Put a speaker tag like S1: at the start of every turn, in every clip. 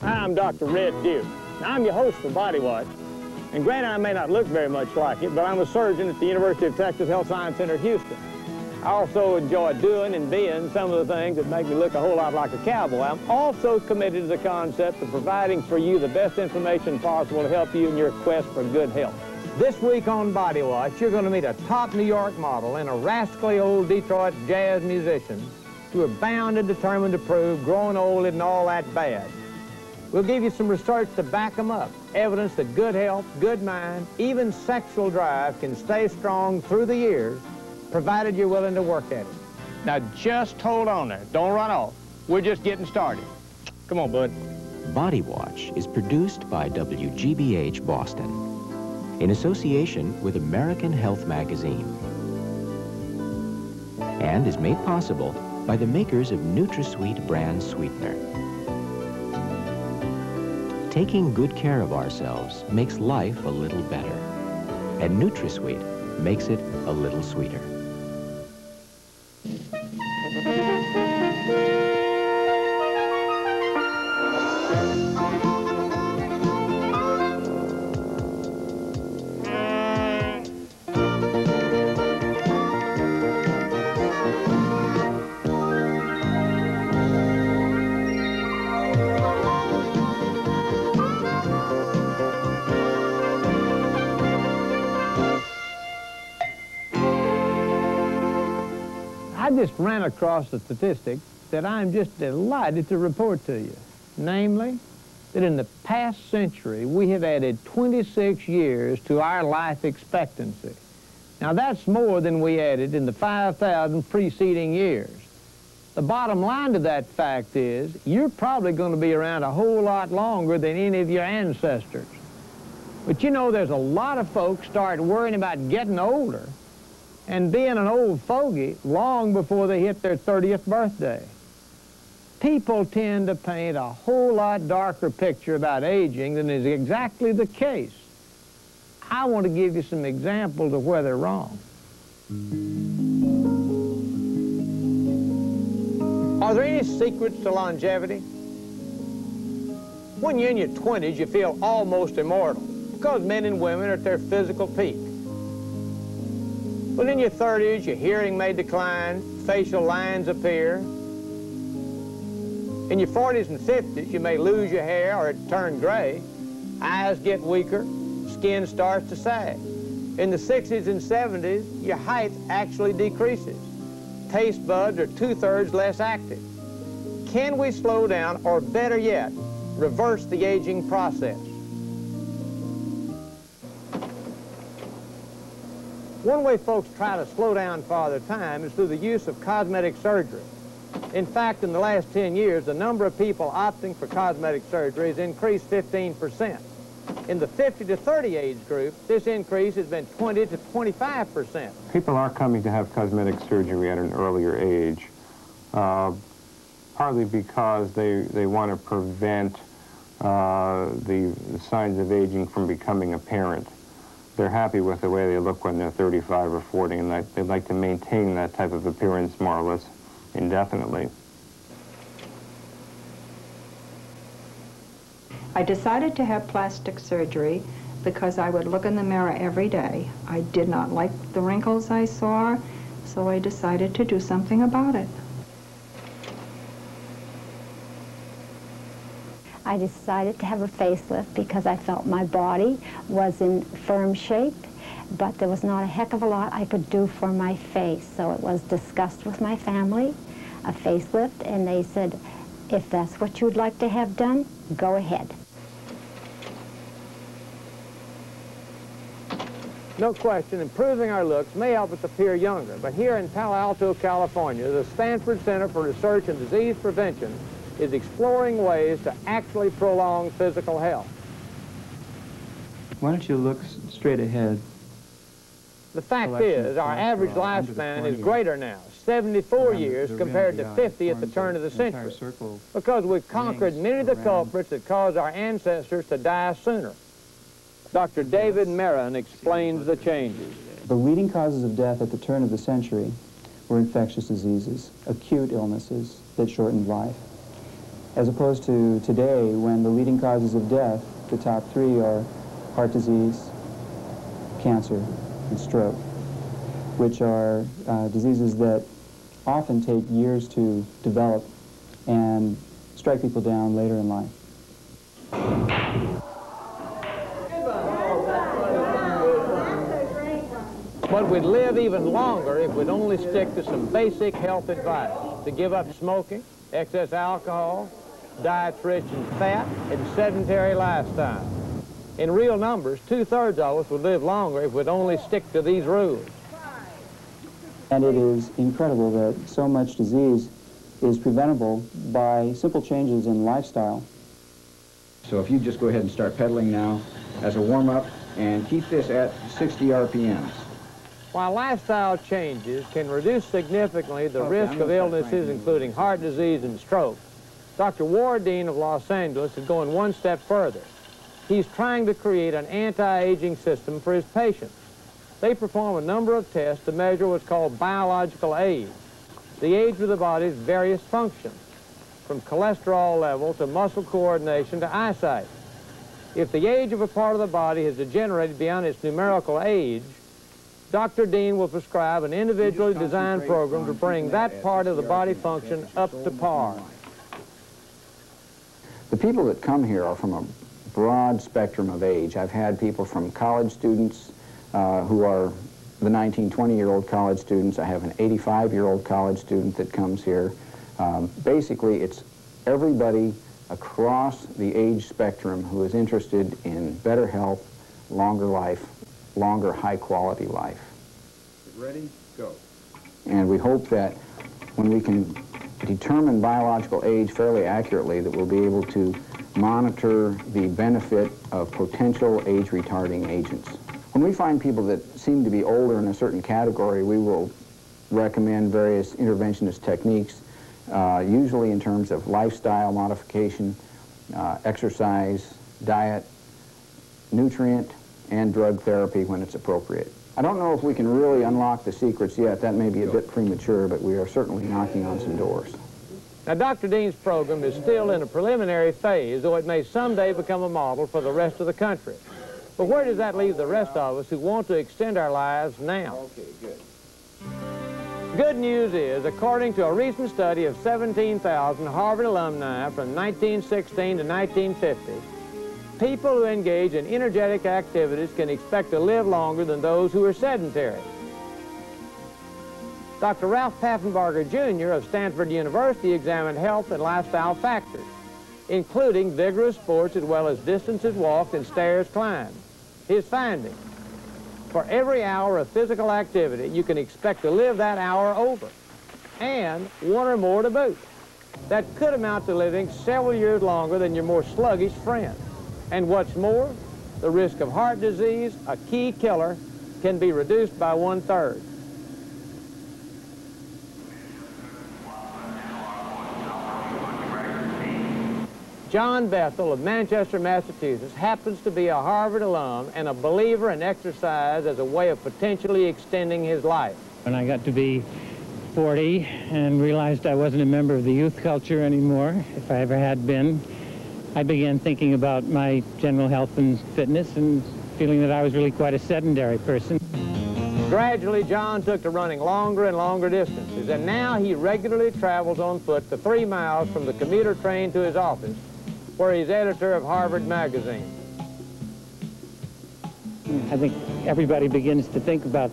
S1: Hi, I'm Dr. Red Duke. Now, I'm your host for Bodywatch. And granted, I may not look very much like it, but I'm a surgeon at the University of Texas Health Science Center, Houston. I also enjoy doing and being some of the things that make me look a whole lot like a cowboy. I'm also committed to the concept of providing for you the best information possible to help you in your quest for good health. This week on Bodywatch, you're going to meet a top New York model and a rascally old Detroit jazz musician who are bound and determined to prove growing old isn't all that bad. We'll give you some research to back them up, evidence that good health, good mind, even sexual drive can stay strong through the years, provided you're willing to work at it. Now just hold on there. Don't run off. We're just getting started. Come on, bud.
S2: Bodywatch is produced by WBAI Boston in association with American Health Magazine and is made possible by the makers of NutraSweet brand sweetener. Taking good care of ourselves makes life a little better, and NutraSweet makes it a little sweeter.
S1: I just ran across a statistic that I'm just delighted to report to you. Namely, that in the past century, we have added 26 years to our life expectancy. Now, that's more than we added in the 5,000 preceding years. The bottom line to that fact is, you're probably going to be around a whole lot longer than any of your ancestors. But you know, there's a lot of folks start worrying about getting older and being an old fogey long before they hit their 30th birthday. People tend to paint a whole lot darker picture about aging than is exactly the case. I want to give you some examples of where they're wrong. Are there any secrets to longevity? When you're in your 20s, you feel almost immortal because men and women are at their physical peak. But in your 30s, your hearing may decline, facial lines appear. In your 40s and 50s, you may lose your hair or it turn gray. Eyes get weaker, skin starts to sag. In the 60s and 70s, your height actually decreases. Taste buds are 2/3 less active. Can we slow down, or better yet, reverse the aging process? One way folks try to slow down Father Time is through the use of cosmetic surgery. In fact, in the last 10 years, the number of people opting for cosmetic surgery has increased 15%. In the 50 to 30 age group, this increase has been 20 to 25%.
S3: People are coming to have cosmetic surgery at an earlier age, partly because they want to prevent the signs of aging from becoming apparent. They're happy with the way they look when they're 35 or 40, and they'd like to maintain that type of appearance more or less indefinitely.
S4: I decided to have plastic surgery because I would look in the mirror every day. I did not like the wrinkles I saw, so I decided to do something about it.
S5: I decided to have a facelift because I felt my body was in firm shape, but there was not a heck of a lot I could do for my face. So it was discussed with my family, a facelift, and they said, if that's what you'd like to have done, go ahead.
S1: No question, improving our looks may help us appear younger, but here in Palo Alto, California, the Stanford Center for Research and Disease Prevention is exploring ways to actually prolong physical health.
S6: Why don't you look straight ahead?
S1: The fact is, our average lifespan is greater now, 74 years compared to 50 at the turn of the century, because we've conquered many of the culprits that caused our ancestors to die sooner. Dr. David Merrin explains the changes.
S7: The leading causes of death at the turn of the century were infectious diseases, acute illnesses that shortened life. as opposed to today when the leading causes of death, the top three are heart disease, cancer, and stroke, which are diseases that often take years to develop and strike people down later in life.
S1: But we'd live even longer if we'd only stick to some basic health advice, to give up smoking, excess alcohol, diets rich in fat, and sedentary lifestyle. In real numbers, 2/3 of us would live longer if we'd only stick to these rules.
S7: And it is incredible that so much disease is preventable by simple changes in lifestyle.
S8: So if you just go ahead and start pedaling now as a warm-up and keep this at 60 RPMs.
S1: While lifestyle changes can reduce significantly the risk of illnesses, including heart disease and stroke, Dr. Wardeen of Los Angeles is going one step further. He's trying to create an anti-aging system for his patients. They perform a number of tests to measure what's called biological age, the age of the body's various functions, from cholesterol level to muscle coordination to eyesight. If the age of a part of the body has degenerated beyond its numerical age, Dr. Dean will prescribe an individually designed program to bring that part of the body function up to par.
S8: The people that come here are from a broad spectrum of age. I've had people from college students who are the 19, 20-year-old college students. I have an 85-year-old college student that comes here. Basically, it's everybody across the age spectrum who is interested in better health, longer life, longer high-quality life.
S9: Ready? Go.
S8: And we hope that when we can determine biological age fairly accurately, that we'll be able to monitor the benefit of potential age-retarding agents. When we find people that seem to be older in a certain category, we will recommend various interventionist techniques, usually in terms of lifestyle modification, exercise, diet, nutrient, and drug therapy when it's appropriate. I don't know if we can really unlock the secrets yet. That may be a bit premature, but we are certainly knocking on some doors.
S1: Now, Dr. Dean's program is still in a preliminary phase, though it may someday become a model for the rest of the country. But where does that leave the rest of us who want to extend our lives now?
S9: Okay, good.
S1: Good news is, according to a recent study of 17,000 Harvard alumni from 1916 to 1950, people who engage in energetic activities can expect to live longer than those who are sedentary. Dr. Ralph Paffenbarger, Jr. of Stanford University examined health and lifestyle factors, including vigorous sports as well as distances walked and stairs climbed. His findings: for every hour of physical activity, you can expect to live that hour over, and one or more to boot. That could amount to living several years longer than your more sluggish friend. And what's more, the risk of heart disease, a key killer, can be reduced by 1/3. John Bethel of Manchester, Massachusetts, happens to be a Harvard alum and a believer in exercise as a way of potentially extending his life.
S10: When I got to be 40 and realized I wasn't a member of the youth culture anymore, if I ever had been, I began thinking about my general health and fitness and feeling that I was really quite a sedentary person.
S1: Gradually, John took to running longer and longer distances, and now he regularly travels on foot the 3 miles from the commuter train to his office, where he's editor of Harvard Magazine.
S10: I think everybody begins to think about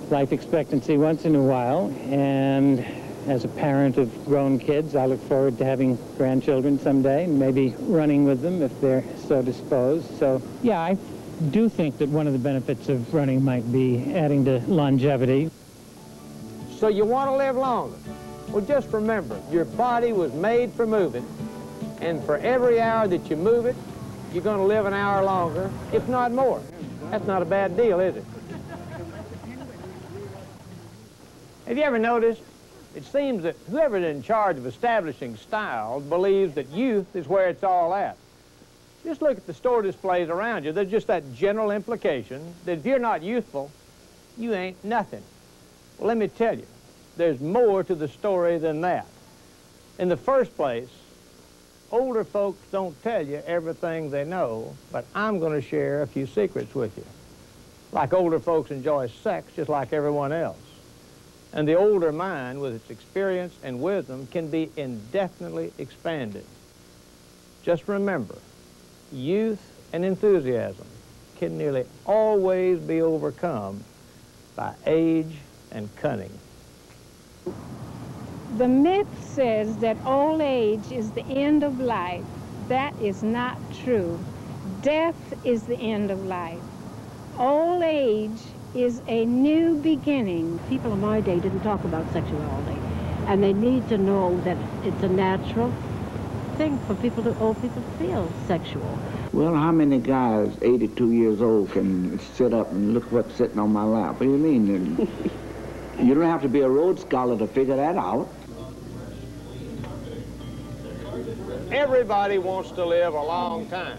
S10: life expectancy once in a while, and as a parent of grown kids, I look forward to having grandchildren someday, and maybe running with them if they're so disposed. So, yeah, I do think that one of the benefits of running might be adding to longevity.
S1: So you want to live longer? Well, just remember, your body was made for moving, and for every hour that you move it, you're going to live an hour longer, if not more. That's not a bad deal, is it? Have you ever noticed? It seems that whoever's in charge of establishing styles believes that youth is where it's all at. Just look at the store displays around you. There's just that general implication that if you're not youthful, you ain't nothing. Well, let me tell you, there's more to the story than that. In the first place, older folks don't tell you everything they know, but I'm going to share a few secrets with you. Like older folks enjoy sex just like everyone else. And the older mind, with its experience and wisdom, can be indefinitely expanded. Just remember, youth and enthusiasm can nearly always be overcome by age and cunning.
S11: The myth says that old age is the end of life. That is not true. Death is the end of life. Old age is a new beginning.
S12: People of my day didn't talk about sexuality, and they need to know that it's a natural thing for old people to feel sexual.
S13: Well, how many guys, 82 years old, can sit up and look what's sitting on my lap? What do you mean? You don't have to be a Rhodes Scholar to figure that out.
S1: Everybody wants to live a long time,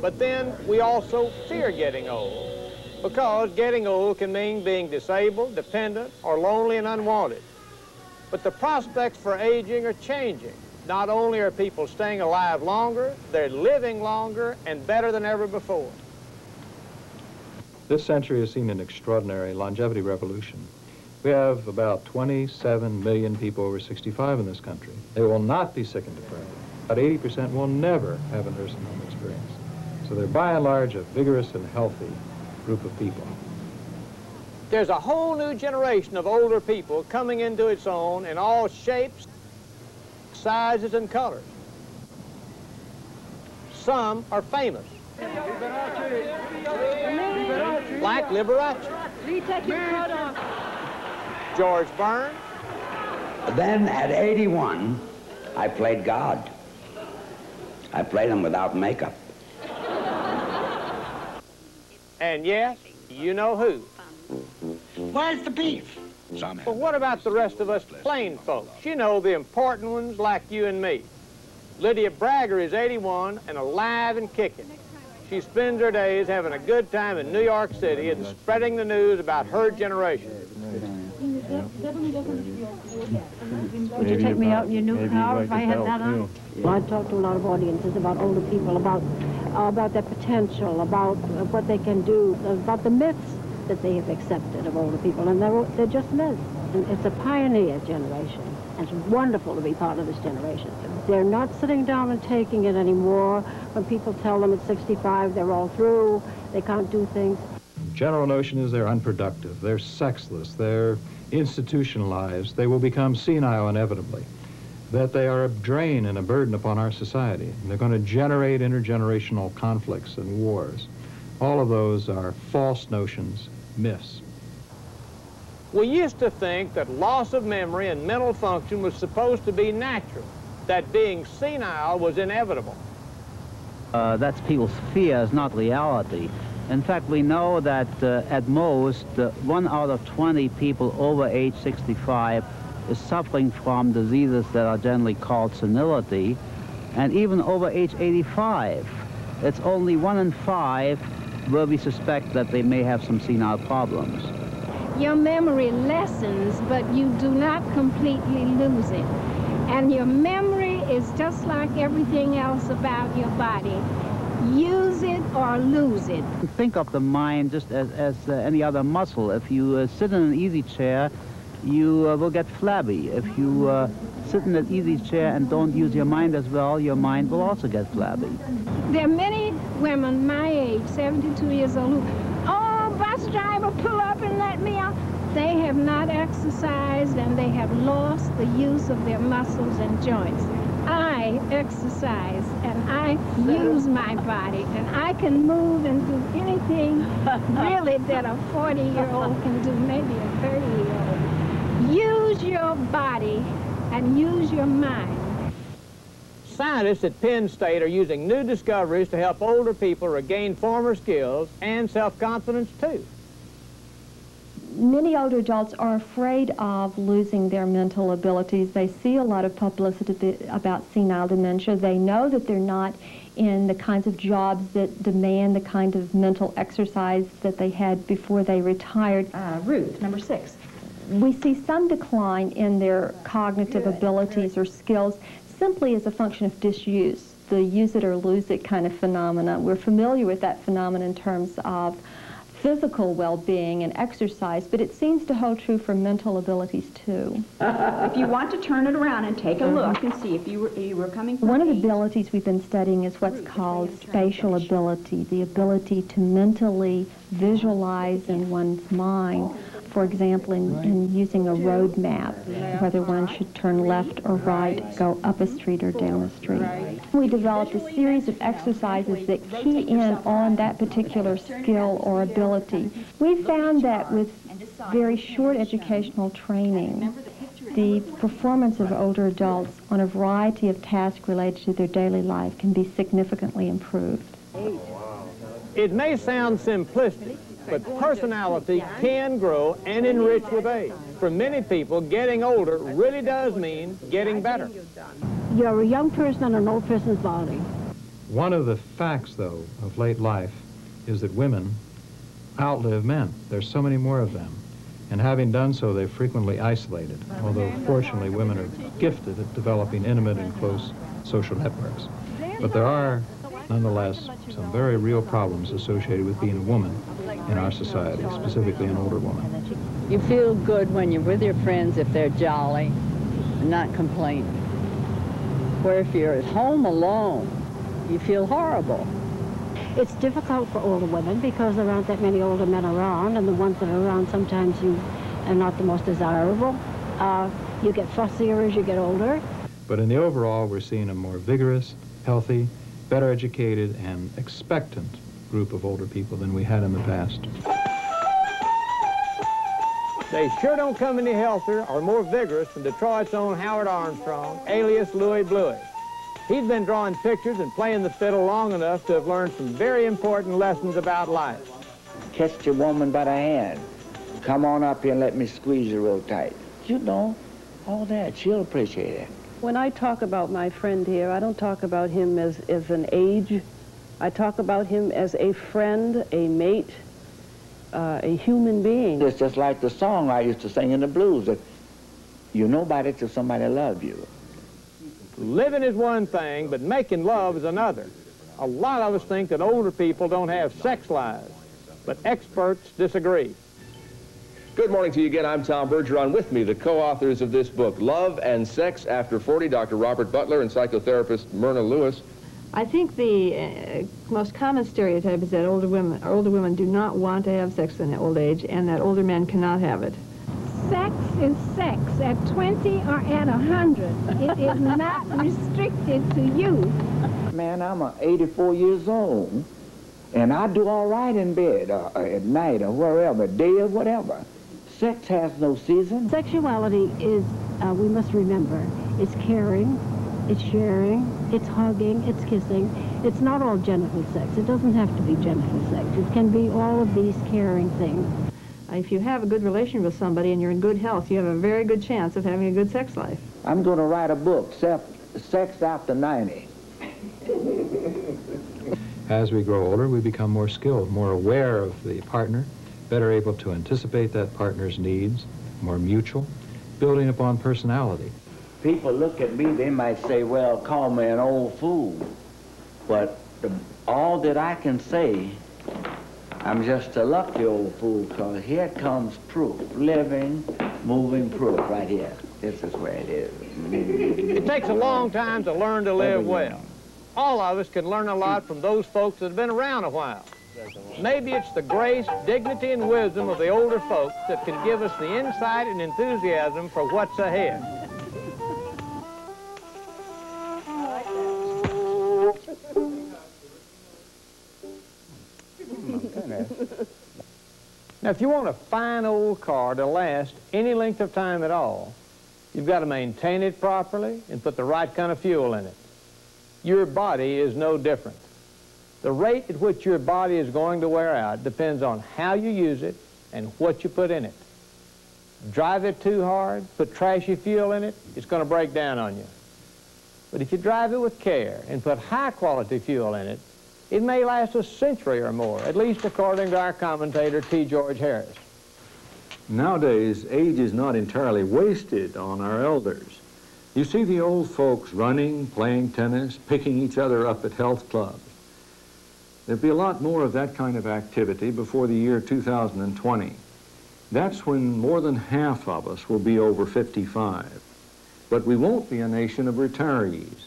S1: but then we also fear getting old, because getting old can mean being disabled, dependent, or lonely and unwanted. But the prospects for aging are changing. Not only are people staying alive longer, they're living longer and better than ever before.
S9: This century has seen an extraordinary longevity revolution. We have about 27 million people over 65 in this country. They will not be sick and depressed. About 80% will never have a nursing home experience. So they're by and large a vigorous and healthy group of people.
S1: There's a whole new generation of older people coming into its own in all shapes, sizes, and colors. Some are famous, like Liberace, George Burns.
S14: Then at 81, I played God. I played him without makeup.
S1: And yes, you know who.
S14: Where's the beef?
S1: But what about the rest of us plain folks? You know, the important ones like you and me. Lydia Bragger is 81 and alive and kicking. She spends her days having a good time in New York City and spreading the news about her generation.
S12: Would you take me out in your new car if I had that on? I talk to a lot of audiences about older people, about their potential, about what they can do, about the myths that they have accepted of older people, and they're just myths. And it's a pioneer generation. It's wonderful to be part of this generation. They're not sitting down and taking it anymore. When people tell them at 65 they're all through, they can't do things.
S9: General notion is they're unproductive, they're sexless, they're institutionalized, they will become senile inevitably, that they are a drain and a burden upon our society. And they're going to generate intergenerational conflicts and wars. All of those are false notions, myths.
S1: We used to think that loss of memory and mental function was supposed to be natural, that being senile was inevitable.
S15: That's people's fears, not reality. In fact, we know that at most, 1 out of 20 people over age 65 is suffering from diseases that are generally called senility. And even over age 85, it's only 1 in 5 where we suspect that they may have some senile problems.
S11: Your memory lessens, but you do not completely lose it. And your memory is just like everything else about your body. Use it or lose it.
S15: Think of the mind just as any other muscle. If you sit in an easy chair, you will get flabby. If you sit in an easy chair and don't use your mind as well, your mind will also get flabby.
S11: There are many women my age, 72 years old, who, oh, bus driver, pull up and let me out. They have not exercised and they have lost the use of their muscles and joints. I exercise and I use my body and I can move and do anything really that a 40-year-old can do, maybe a 30-year-old. Use your body and use your mind.
S1: Scientists at Penn State are using new discoveries to help older people regain former skills and self-confidence too.
S16: Many older adults are afraid of losing their mental abilities. They see a lot of publicity about senile dementia. They know that they're not in the kinds of jobs that demand the kind of mental exercise that they had before they retired.
S17: Ruth, number 6.
S16: we see some decline in their cognitive abilities or skills simply as a function of disuse, the use it or lose it kind of phenomena. We're familiar with that phenomenon in terms of physical well-being and exercise, but it seems to hold true for mental abilities too.
S17: If you want to turn it around and take a look and see if you were coming from
S16: One of the abilities we've been studying is what's called spatial ability, the ability to mentally visualize in one's mind. For example, in using a road map, whether one should turn left or right, go up a street or down a street. We developed a series of exercises that key in on that particular skill or ability. We found that with very short educational training, the performance of older adults on a variety of tasks related to their daily life can be significantly improved.
S1: It may sound simplistic, but personality can grow and enrich with age. For many people, getting older really does mean getting better.
S12: You're a young person in an old person's body.
S9: One of the facts, though, of late life is that women outlive men. There's so many more of them. And having done so, they're frequently isolated, although fortunately women are gifted at developing intimate and close social networks. But there are, nonetheless, some very real problems associated with being a woman in our society, specifically an older woman.
S18: You feel good when you're with your friends if they're jolly and not complaining. Where if you're at home alone, you feel horrible.
S12: It's difficult for older women because there aren't that many older men around, and the ones that are around sometimes you are not the most desirable. You get fussier as you get older.
S9: But in the overall, we're seeing a more vigorous, healthy, better educated, and expectant group of older people than we had in the past.
S1: They sure don't come any healthier or more vigorous than Detroit's own Howard Armstrong, alias Louie Bluey. He's been drawing pictures and playing the fiddle long enough to have learned some very important lessons about life.
S13: Catch your woman by the hand. Come on up here and let me squeeze you real tight. You know, all that. She'll appreciate it.
S18: When I talk about my friend here, I don't talk about him as an age. I talk about him as a friend, a mate, a human being.
S13: It's just like the song I used to sing in the blues, that you're nobody till somebody loves you.
S1: Living is one thing, but making love is another. A lot of us think that older people don't have sex lives, but experts disagree.
S19: Good morning to you again. I'm Tom Bergeron. With me, the co-authors of this book, Love and Sex After 40, Dr. Robert Butler and psychotherapist Myrna Lewis.
S20: I think the most common stereotype is that older women do not want to have sex in old age, and that older men cannot have it.
S11: Sex is sex at 20 or at 100. It is not restricted to youth.
S13: Man, I'm 84 years old, and I do all right in bed, at night, or wherever, day or whatever. Sex has no season.
S12: Sexuality is, we must remember, it's caring, it's sharing, it's hugging, it's kissing. It's not all genital sex. It doesn't have to be genital sex. It can be all of these caring things.
S20: If you have a good relation with somebody and you're in good health, you have a very good chance of having a good sex life.
S13: I'm going to write a book, Sex After 90.
S9: As we grow older, we become more skilled, more aware of the partner, better able to anticipate that partner's needs, more mutual, building upon personality.
S13: People look at me, they might say, well, call me an old fool. But all that I can say, I'm just a lucky old fool, because here comes proof, living, moving proof right here. This is where it is.
S1: It takes a long time to learn to live well. All of us can learn a lot from those folks that have been around a while. Maybe it's the grace, dignity, and wisdom of the older folks that can give us the insight and enthusiasm for what's ahead. Now, if you want a fine old car to last any length of time at all, you've got to maintain it properly and put the right kind of fuel in it. Your body is no different. The rate at which your body is going to wear out depends on how you use it and what you put in it. Drive it too hard, put trashy fuel in it, it's going to break down on you. But if you drive it with care and put high-quality fuel in it, it may last a century or more, at least according to our commentator, T. George Harris.
S21: Nowadays, age is not entirely wasted on our elders. You see the old folks running, playing tennis, picking each other up at health clubs. There'll be a lot more of that kind of activity before the year 2020. That's when more than half of us will be over 55. But we won't be a nation of retirees.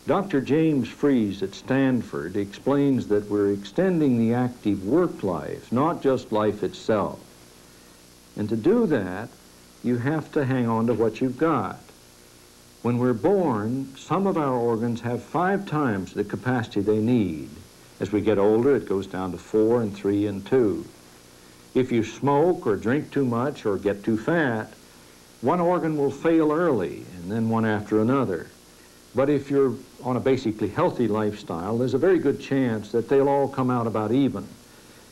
S21: Dr. James Fries at Stanford explains that we're extending the active work life, not just life itself. And to do that, you have to hang on to what you've got. When we're born, some of our organs have 5 times the capacity they need. As we get older, it goes down to 4 and 3 and 2. If you smoke or drink too much or get too fat, one organ will fail early and then one after another. But if you're on a basically healthy lifestyle, there's a very good chance that they'll all come out about even.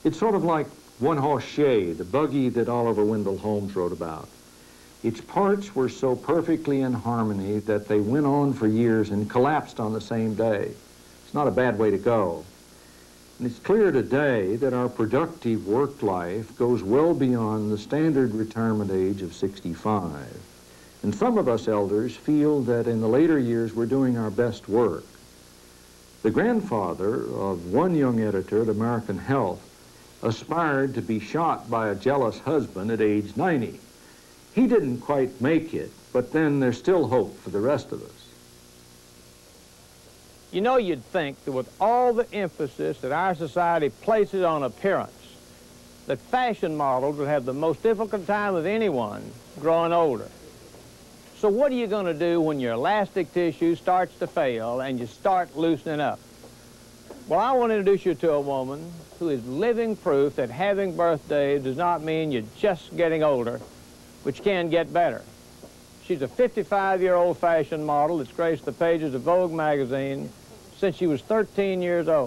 S21: It's sort of like one-horse shay, the buggy that Oliver Wendell Holmes wrote about. Its parts were so perfectly in harmony that they went on for years and collapsed on the same day. It's not a bad way to go. And it's clear today that our productive work life goes well beyond the standard retirement age of 65. And some of us elders feel that in the later years we're doing our best work. The grandfather of one young editor at American Health aspired to be shot by a jealous husband at age 90. He didn't quite make it, but then there's still hope for the rest of us.
S1: You know, you'd think that with all the emphasis that our society places on appearance, that fashion models would have the most difficult time of anyone growing older. So what are you going to do when your elastic tissue starts to fail and you start loosening up? Well, I want to introduce you to a woman who is living proof that having birthdays does not mean you're just getting older, but you can get better. She's a 55-year-old fashion model that's graced the pages of Vogue magazine since she was 13 years old.